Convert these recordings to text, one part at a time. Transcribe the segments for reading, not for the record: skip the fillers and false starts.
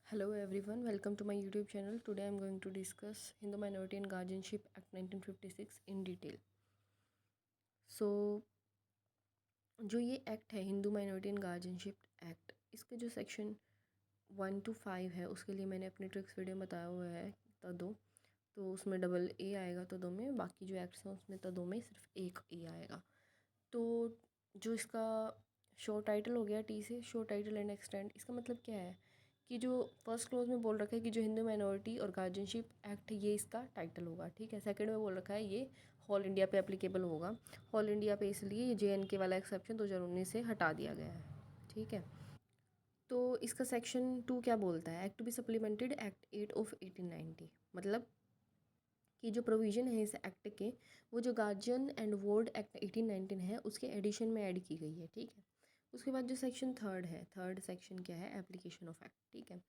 Hello everyone, welcome to my YouTube channel. Today I am going to discuss Hindu Minority and Guardianship Act 1956 in detail. So जो ये act है Hindu minority and guardianship act, इसके जो section 1 to 5 है उसके लिए मैंने अपने ट्रिक्स वीडियो में बताया हुआ है तदो, तो उसमें डबल ए आएगा तदो में, बाकी जो एक्ट्स हैं उसमें तदो में सिर्फ एक ए आएगा। तो जो इसका शो टाइटल हो गया टी से शो टाइटल एंड एक्सटेंड, इसका मतलब क्या है कि जो फर्स्ट क्लोज में बोल रखा है कि जो हिंदू माइनॉरिटी और गार्जियनशिप एक्ट ये इसका टाइटल होगा, ठीक है। सेकंड में बोल रखा है ये ऑल इंडिया पे एप्लीकेबल होगा। ऑल इंडिया पे इसलिए ये JNK वाला एक्सेप्शन 2019 से हटा दिया गया है, ठीक है। तो इसका सेक्शन 2 क्या बोलता है, act to be supplemented act 8 of 1890, मतलब कि जो प्रोविज़न है इस एक्ट के वो जो गार्जियन एंड वार्ड एक्ट 1819 है उसके एडिशन में ऐड की गई है, ठीक है। उसके बाद जो सेक्शन थर्ड है, थर्ड सेक्शन क्या है, एप्लीकेशन ऑफ एक्ट, ठीक है।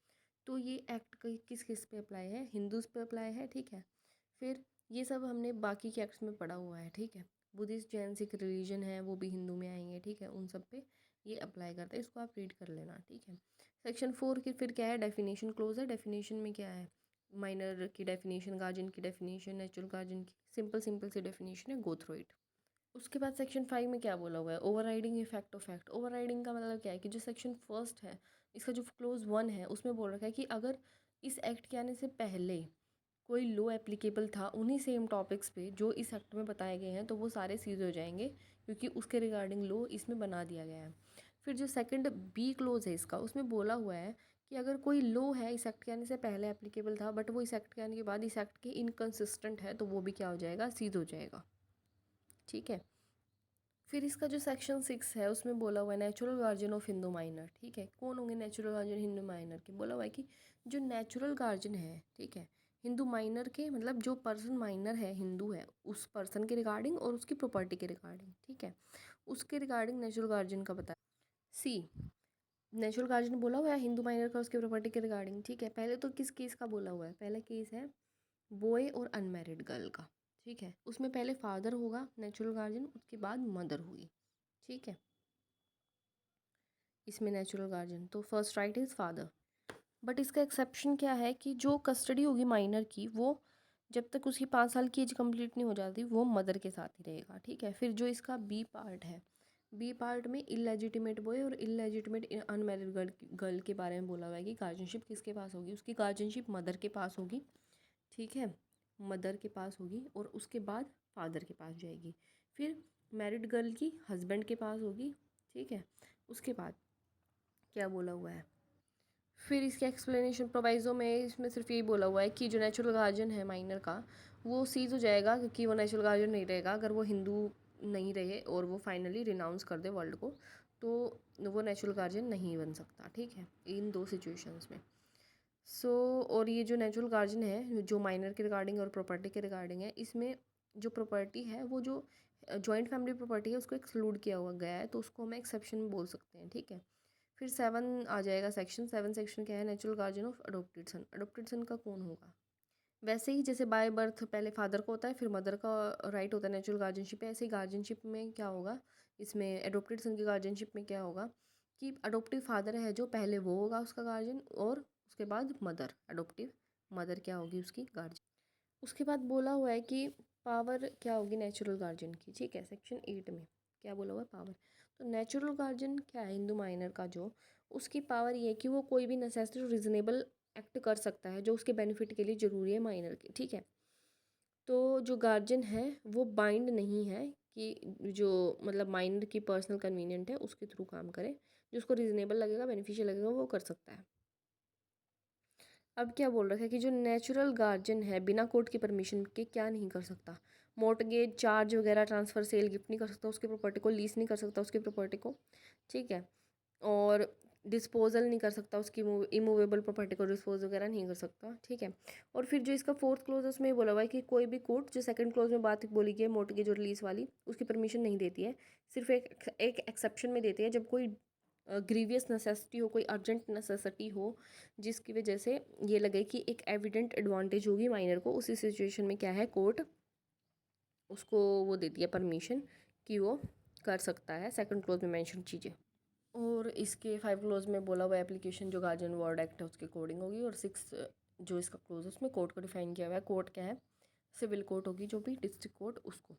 तो ये एक्ट किस किस पे अप्लाई है, हिंदूज़ पे अप्लाई है, ठीक है। फिर ये सब हमने बाकी के एक्ट्स में पढ़ा हुआ है, ठीक है। बुद्धिस्ट जैन सिख रिलीजन है वो भी हिंदू में आएंगे, ठीक है, उन सब पे ये अप्लाई करता है, इसको आप रीड कर लेना, ठीक है। सेक्शन 4 की फिर क्या है, डेफिनेशन क्लोज है। डेफिनेशन में क्या है, माइनर की डेफिनेशन, गार्जियन की डेफिनेशन, नेचुरल गार्जियन की सिंपल सिंपल सी डेफिनेशन है, गो थ्रू इट। उसके बाद सेक्शन 5 में क्या बोला हुआ है, over riding effect of act. Over riding का मतलब क्या है कि जो सेक्शन फर्स्ट है इसका जो क्लोज 1 है उसमें बोल रखा है कि अगर इस एक्ट के आने से पहले कोई लॉ एप्लीकेबल था उन्हीं सेम टॉपिक्स पे जो इस एक्ट में बताए गए हैं तो वो सारे सीज हो जाएंगे, क्योंकि उसके रिगार्डिंग लॉ इसमें बना दिया गया है। फिर जो सेकंड बी क्लोज है इसका, उसमें बोला हुआ है कि अगर कोई लॉ है इस एक्ट के आने से पहले एप्लीकेबल था बट वो इस एक्ट के आने के बाद इस एक्ट के इनकन्सिस्टेंट है तो वो भी क्या हो जाएगा, सीज हो जाएगा, ठीक है। फिर इसका जो सेक्शन 6 है उसमें बोला हुआ है natural guardian of Hindu minor, ठीक है। कौन होंगे नेचुरल गार्जियन हिंदू माइनर के, बोला हुआ है कि जो नेचुरल गार्जियन है, ठीक है, हिंदू माइनर के, मतलब जो पर्सन माइनर है हिंदू है उस पर्सन के रिगार्डिंग और उसकी प्रॉपर्टी के रिगार्डिंग, ठीक है, उसके रिगार्डिंग नेचुरल गार्जियन का बताया। सी, नेचुरल गार्जियन बोला हुआ है हिंदू माइनर का उसके प्रॉपर्टी के रिगार्डिंग, ठीक है। पहले तो किस केस का बोला हुआ है, पहला केस है बॉय और अनमैरिड गर्ल का, ठीक है। उसमें पहले फादर होगा नेचुरल गार्जियन, उसके बाद मदर हुई, ठीक है। इसमें नेचुरल गार्जियन तो first right is father, but इसका एक्सेप्शन क्या है कि जो कस्टडी होगी माइनर की वो जब तक उसकी 5 साल की एज कंप्लीट नहीं हो जाती वो मदर के साथ ही रहेगा, ठीक है। फिर जो इसका बी पार्ट है, बी पार्ट में इलेजिटिमेट बॉय और इलेजिटिमेट अनमैरिड गर्ल के बारे में बोला हुआ है कि गार्जियनशिप किसके पास होगी, उसकी गार्जियनशिप मदर के पास होगी, ठीक है, मदर के पास होगी और उसके बाद फादर के पास जाएगी। फिर मैरिड गर्ल की हस्बैंड के पास होगी, ठीक है। उसके बाद क्या बोला हुआ है, फिर इसके एक्सप्लेनेशन प्रोवाइजो में इसमें सिर्फ यही बोला हुआ है कि जो नेचुरल गार्जियन है माइनर का वो सीज हो जाएगा, क्योंकि वो नेचुरल गार्जियन नहीं रहेगा अगर वो हिंदू नहीं रहे और वो फाइनली रिनाउंस कर दे वर्ल्ड को, तो वो नेचुरल गार्जियन नहीं बन सकता, ठीक है, इन दो सिचुएशंस में। सो और ये जो नेचुरल गार्जियन है जो माइनर के रिगार्डिंग और प्रॉपर्टी के रिगार्डिंग है, इसमें जो प्रॉपर्टी है वो जो जॉइंट फैमिली प्रॉपर्टी है उसको एक्सक्लूड किया हुआ गया है, तो उसको हम एक्सेप्शन बोल सकते हैं, ठीक है। फिर 7 आ जाएगा सेक्शन, 7 सेक्शन क्या है, natural guardian of adopted son. Adopted son का कौन होगा, वैसे ही जैसे बाय बर्थ पहले फादर को होता है फिर मदर का राइट होता है नेचुरल गार्जियनशिप पे, ऐसे ही गार्जियनशिप में क्या होगा, इसमें एडोप्टेड सन की गार्जियनशिप में क्या होगा कि अडोप्टिव फादर है जो पहले वो होगा उसका गार्जियन और उसके बाद मदर, अडोप्टिव मदर क्या होगी उसकी गार्जियन। उसके बाद बोला हुआ है कि पावर क्या होगी नेचुरल गार्जियन की, ठीक है। सेक्शन 8 में क्या बोला हुआ है, पावर। तो नेचुरल गार्जियन क्या है हिंदू माइनर का, जो उसकी पावर ये है कि वो कोई भी नेसेसरी और रिजनेबल एक्ट कर सकता है जो उसके बेनिफिट के लिए ज़रूरी है माइनर के, ठीक है। तो जो गार्जियन है वो बाइंड नहीं है कि जो मतलब माइनर की पर्सनल कन्वीनियंट है उसके थ्रू काम करे, जो उसको रिजनेबल लगेगा बेनिफिशियल लगेगा वो कर सकता है। अब क्या बोल रखा है कि जो नेचुरल गार्जियन है बिना कोर्ट की परमिशन के क्या नहीं कर सकता, मॉर्टगेज चार्ज वगैरह ट्रांसफ़र सेल गिफ्ट नहीं कर सकता उसकी प्रॉपर्टी को, लीज नहीं कर सकता उसकी प्रॉपर्टी को, ठीक है। और डिस्पोजल नहीं कर सकता उसकी इमूवेबल प्रॉपर्टी को, डिस्पोज वगैरह नहीं कर सकता, ठीक है। और फिर जो इसका फोर्थ क्लोज है उसमें बोला हुआ है कि कोई भी कोर्ट, जो सेकंड क्लोज में बात बोली गई है मॉर्टगेज और लीज वाली, उसकी परमिशन नहीं देती है, सिर्फ एक एक्सेप्शन में देती है जब कोई ग्रीवियस नेसेसिटी हो, कोई अर्जेंट नेसेसिटी हो जिसकी वजह से ये लगे कि एक एविडेंट एडवांटेज होगी माइनर को, उसी सिचुएशन में क्या है कोर्ट उसको वो देती है परमिशन कि वो कर सकता है सेकंड क्लोज में मेंशन चीज़ें। और इसके 5 क्लोज में बोला हुआ एप्लीकेशन जो गार्जियन वार्ड एक्ट है उसके अकॉर्डिंग होगी, और 6 जो इसका क्लोज है उसमें कोर्ट को डिफाइन किया हुआ है। कोर्ट क्या है, सिविल कोर्ट होगी जो भी डिस्ट्रिक्ट कोर्ट उसको।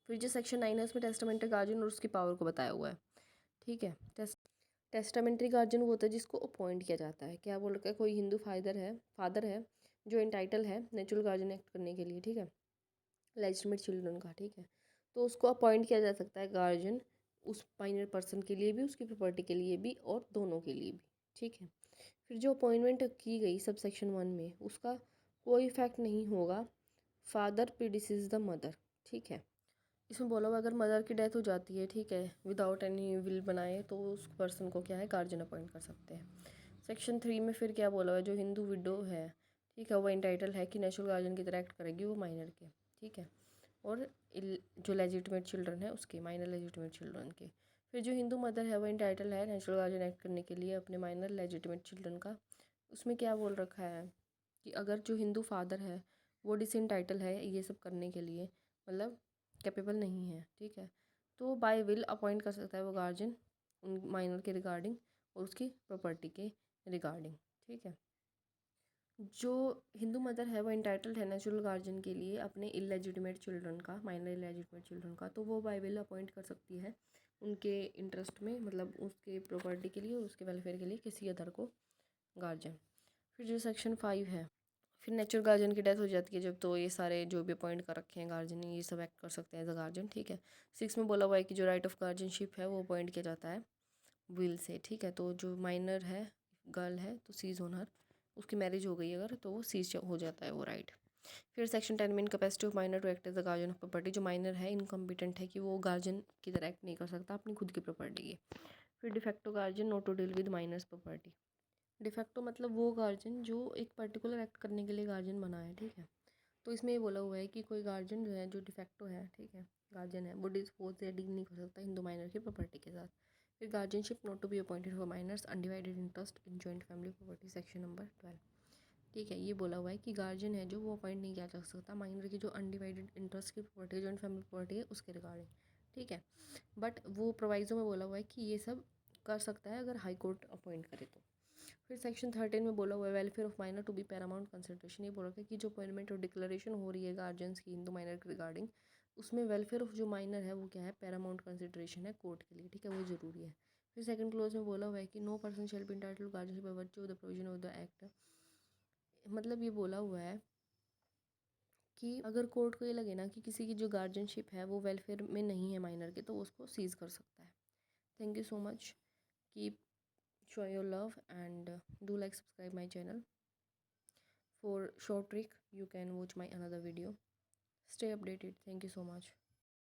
फिर जो सेक्शन 9 है उसमें टेस्टामेंट्री गार्जियन और उसकी पावर को बताया हुआ है। ठीक है, टेस्टामेंट्री गार्जियन वो होता है जिसको अपॉइंट किया जाता है। क्या बोल रखा है, कोई हिंदू फादर है जो इंटाइटल है नेचुरल गार्जियन एक्ट करने के लिए, ठीक है, लेजिटिमेट चिल्ड्रन का, ठीक है, तो उसको अपॉइंट किया जा सकता है गार्जियन, उस माइनर पर्सन के लिए भी, उसकी प्रॉपर्टी के लिए भी, और दोनों के लिए भी। ठीक है, फिर जो अपॉइंटमेंट की गई सब सेक्शन 1 में उसका कोई इफेक्ट नहीं होगा फादर प्रीडिसीज द मदर। ठीक है, इसमें बोला हुआ अगर मदर की डेथ हो जाती है, ठीक है, विदाउट एनी विल बनाए, तो उस पर्सन को क्या है गार्जियन अपॉइंट कर सकते हैं। सेक्शन 3 में फिर क्या बोला हुआ है, जो हिंदू विडो है, ठीक है, वो इंटाइटल है कि नेचुरल गार्जियन की तरह एक्ट करेगी वो माइनर के। ठीक है, और जो लेजिटिमेट चिल्ड्रन है उसके, माइनर लेजिटिमेट चिल्ड्रन के। फिर जो हिंदू मदर है वो इंटाइटल है नेचुरल गार्जियन एक्ट करने के लिए अपने माइनर लेजिटिमेट चिल्ड्रन का। उसमें क्या बोल रखा है कि अगर जो हिंदू फादर है वो डिसइंटाइटल है ये सब करने के लिए, मतलब कैपेबल नहीं है, ठीक है, तो बाय विल अपॉइंट कर सकता है वो गार्जियन उन माइनर के रिगार्डिंग और उसकी प्रॉपर्टी के रिगार्डिंग। ठीक है, जो हिंदू मदर है वो इंटाइटल्ड है नेचुरल गार्जियन के लिए अपने इलेजिटिमेट चिल्ड्रन का, माइनर इलेजिटिमेट चिल्ड्रन का, तो वो बाय विल अपॉइंट कर सकती है उनके इंटरेस्ट में, मतलब उसके प्रॉपर्टी के लिए और उसके वेलफेयर के लिए किसी अदर को गार्जियन। फिर जो सेक्शन 5 है, फिर नेचुरल गार्जियन की डेथ हो जाती है जब, तो ये सारे जो भी अपॉइंट कर रखे हैं गार्जियन ये सब एक्ट कर सकते हैं एज अ गार्जियन। ठीक है, 6 में बोला हुआ है कि जो राइट ऑफ गार्जियनशिप है वो अपॉइंट किया जाता है विल से। ठीक है, तो जो माइनर है गर्ल है तो सीज ऑन हर, उसकी मैरिज हो गई अगर तो वो सीज हो जाता है वो राइट। फिर सेक्शन 10 में incapacity of minor to act as the guardian of property, जो माइनर है इनकम्पिटेंट है कि वो गार्जियन की तरह एक्ट नहीं कर सकता अपनी खुद की प्रॉपर्टी की। फिर de facto guardian not to deal with minor's property. De facto मतलब वो गार्जियन जो एक पर्टिकुलर एक्ट करने के लिए गार्जियन बना है। ठीक है, तो इसमें ये बोला हुआ है कि कोई गार्जियन जो है जो डिफेक्टो है, ठीक है, गार्जियन है, वो डिस्पोज या डील नहीं कर सकता हिंदू माइनर की प्रॉपर्टी के साथ। फिर guardianship not to be appointed for minor's undivided interest in joint family property, section number 12। ठीक है, ये बोला हुआ है कि गार्जियन है जो वो अपॉइंट नहीं किया जा सकता माइनर की जो अनडिवाइडेड इंटरेस्ट की प्रॉपर्टी जॉइंट फैमिली प्रॉपर्टी है उसके रिगार्डिंग। ठीक है, बट वो प्रोवाइजो में बोला हुआ है कि ये सब कर सकता है अगर हाई कोर्ट अपॉइंट करे तो। फिर सेक्शन 13 में बोला हुआ है welfare of minor to be paramount consideration. ये बोल रखा है कि जो अपॉइंटमेंट और डिक्लेरेशन हो रही है गार्जियंस की हिंदू माइनर के रिगार्डिंग, उसमें वेलफेयर ऑफ जो माइनर है वो क्या है, पैरामाउंट कंसिडरेशन है कोर्ट के लिए। ठीक है, वो ज़रूरी है। फिर सेकंड क्लोज में बोला हुआ है कि no person shall be entitled guardianship by virtue of the provision of the act. मतलब ये बोला हुआ है कि अगर कोर्ट को ये लगे ना कि किसी की जो गार्जियनशिप है वो वेलफेयर में नहीं है माइनर के, तो उसको सीज कर सकता है। Thank you so much, keep show your love and do like subscribe my channel. For short trick you can watch my another video. Stay updated. Thank you so much.